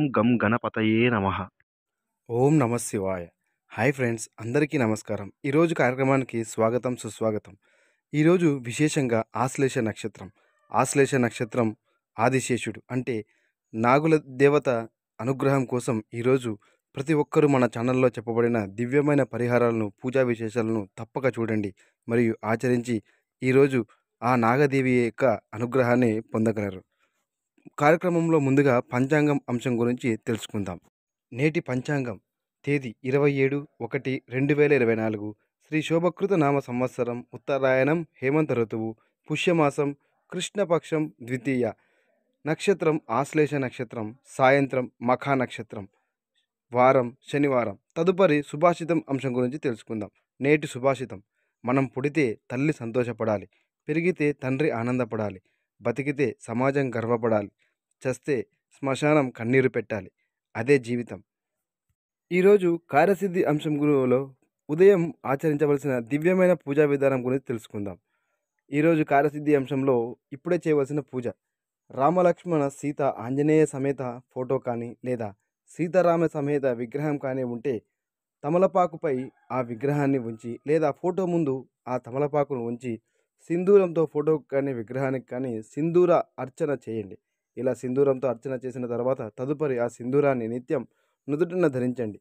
ఓం గం గణపతయే నమః. ఓం నమ శివాయ. హాయ్ ఫ్రెండ్స్, అందరికీ నమస్కారం. ఈరోజు కార్యక్రమానికి స్వాగతం, సుస్వాగతం. ఈరోజు విశేషంగా ఆశ్లేష నక్షత్రం. ఆశ్లేష నక్షత్రం ఆదిశేషుడు అంటే నాగుల దేవత అనుగ్రహం కోసం ఈరోజు ప్రతి ఒక్కరూ మన ఛానల్లో చెప్పబడిన దివ్యమైన పరిహారాలను, పూజా విశేషాలను తప్పక చూడండి మరియు ఆచరించి ఈరోజు ఆ నాగదేవి యొక్క అనుగ్రహాన్ని పొందగలరు. కార్యక్రమంలో ముందుగా పంచాంగం అంశం గురించి తెలుసుకుందాం. నేటి పంచాంగం తేదీ 27/1/2024 శ్రీ శోభకృత నామ సంవత్సరం ఉత్తరాయణం హేమంత ఋతువు పుష్యమాసం కృష్ణపక్షం ద్వితీయ నక్షత్రం ఆశ్లేష నక్షత్రం సాయంత్రం మఖా నక్షత్రం వారం శనివారం. తదుపరి సుభాషితం అంశం గురించి తెలుసుకుందాం. నేటి సుభాషితం: మనం పుడితే తల్లి సంతోషపడాలి, పెరిగితే తండ్రి ఆనందపడాలి, బతికితే సమాజం గర్వపడాలి, చస్తే శ్మశానం కన్నీరు పెట్టాలి, అదే జీవితం. ఈరోజు కార్యసిద్ధి అంశం గురువులో ఉదయం ఆచరించవలసిన దివ్యమైన పూజా విధానం గురించి తెలుసుకుందాం. ఈరోజు కార్యసిద్ధి అంశంలో ఇప్పుడే చేయవలసిన పూజ: రామలక్ష్మణ సీత ఆంజనేయ సమేత ఫోటో కానీ లేదా సీతారామ సమేత విగ్రహం కానీ ఉంటే తమలపాకుపై ఆ విగ్రహాన్ని ఉంచి లేదా ఫోటో ముందు ఆ తమలపాకును ఉంచి సింధూరంతో ఫోటోకి కానీ విగ్రహానికి కానీ సింధూర అర్చన చేయండి. ఇలా సింధూరంతో అర్చన చేసిన తర్వాత తదుపరి ఆ సింధూరాన్ని నిత్యం నుదుటిన ధరించండి.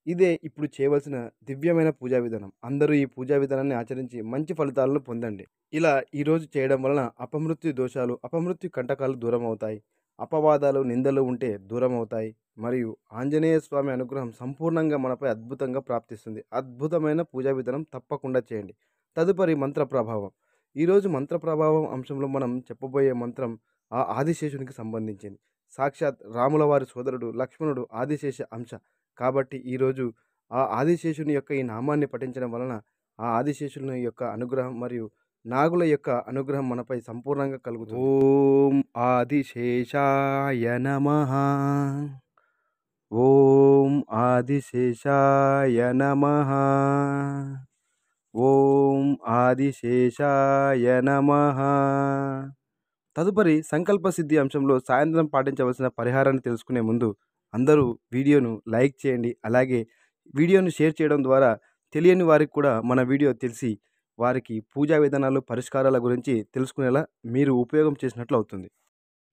ఇదే ఇప్పుడు చేయవలసిన దివ్యమైన పూజా విధానం. అందరూ ఈ పూజా విధానాన్ని ఆచరించి మంచి ఫలితాలను పొందండి. ఇలా ఈరోజు చేయడం వలన అపమృత్యు దోషాలు, అపమృత్యు కంటకాలు దూరం అవుతాయి, అపవాదాలు, నిందలు ఉంటే దూరం అవుతాయి, మరియు ఆంజనేయ స్వామి అనుగ్రహం సంపూర్ణంగా మనపై అద్భుతంగా ప్రాప్తిస్తుంది. అద్భుతమైన పూజా విధానం తప్పకుండా చేయండి. తదుపరి మంత్ర ప్రభావం. ఈరోజు మంత్ర ప్రభావం అంశంలో మనం చెప్పబోయే మంత్రం ఆ ఆదిశేషునికి సంబంధించింది. సాక్షాత్ రాముల వారి సోదరుడు లక్ష్మణుడు ఆదిశేష అంశ కాబట్టి ఈరోజు ఆ ఆదిశేషుని యొక్క ఈ నామాన్ని పఠించడం వలన ఆ ఆదిశేషుని యొక్క అనుగ్రహం మరియు నాగుల యొక్క అనుగ్రహం మనపై సంపూర్ణంగా కలుగుతుంది. ఓం ఆదిశేషాయ నమః. ఓం ఆదిశేషాయ నమః. ఓం ఆదిశేషాయ నమః. తదుపరి సంకల్ప సిద్ధి అంశంలో సాయంత్రం పాటించవలసిన పరిహారాన్ని తెలుసుకునే ముందు అందరూ వీడియోను లైక్ చేయండి. అలాగే వీడియోను షేర్ చేయడం ద్వారా తెలియని వారికి కూడా మన వీడియో తెలిసి వారికి పూజా విధానాలు, పరిష్కారాల గురించి తెలుసుకునేలా మీరు ఉపయోగం చేసినట్లు అవుతుంది.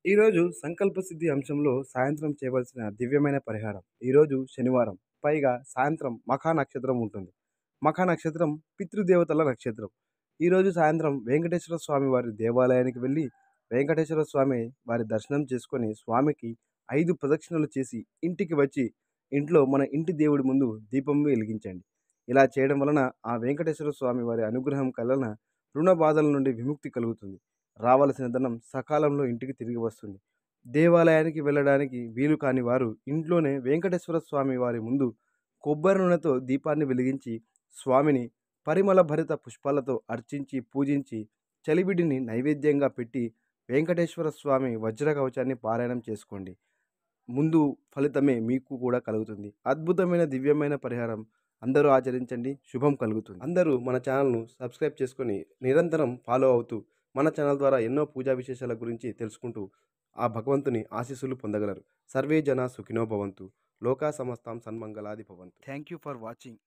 ఈరోజు సంకల్ప సిద్ధి అంశంలో సాయంత్రం చేయవలసిన దివ్యమైన పరిహారం. ఈరోజు శనివారం, పైగా సాయంత్రం మఖా నక్షత్రం ఉంటుంది. మఖా నక్షత్రం పితృదేవతల నక్షత్రం. ఈరోజు సాయంత్రం వెంకటేశ్వర స్వామి వారి దేవాలయానికి వెళ్ళి వెంకటేశ్వర స్వామి వారి దర్శనం చేసుకొని స్వామికి 5 ప్రదక్షిణలు చేసి ఇంటికి వచ్చి ఇంట్లో మన ఇంటి దేవుడి ముందు దీపం వెలిగించండి. ఇలా చేయడం వలన ఆ వెంకటేశ్వర స్వామి వారి అనుగ్రహం కలన రుణ బాధల నుండి విముక్తి కలుగుతుంది. రావలసిన ధనం సకాలంలో ఇంటికి తిరిగి వస్తుంది. దేవాలయానికి వెళ్ళడానికి వీలు కాని వారు ఇంట్లోనే వెంకటేశ్వర స్వామి వారి ముందు కొబ్బరి నూనెతో దీపాన్ని వెలిగించి స్వామిని పరిమళ భరిత పుష్పాలతో అర్చించి పూజించి చలివిడిని నైవేద్యంగా పెట్టి వెంకటేశ్వర స్వామి వజ్ర కవచాన్ని పారాయణం చేసుకోండి. ముందు ఫలితమే మీకు కూడా కలుగుతుంది. అద్భుతమైన దివ్యమైన పరిహారం. అందరూ ఆచరించండి, శుభం కలుగుతుంది. అందరూ మన ఛానల్ను సబ్స్క్రైబ్ చేసుకొని నిరంతరం ఫాలో అవుతూ మన ఛానల్ ద్వారా ఎన్నో పూజా విశేషాల గురించి తెలుసుకుంటూ ఆ భగవంతుని ఆశీస్సులు పొందగలరు. సర్వే జన సుఖినో భవంతు. లోకా సమస్తాం సన్మంగళాది భవంతు. Thank you for watching.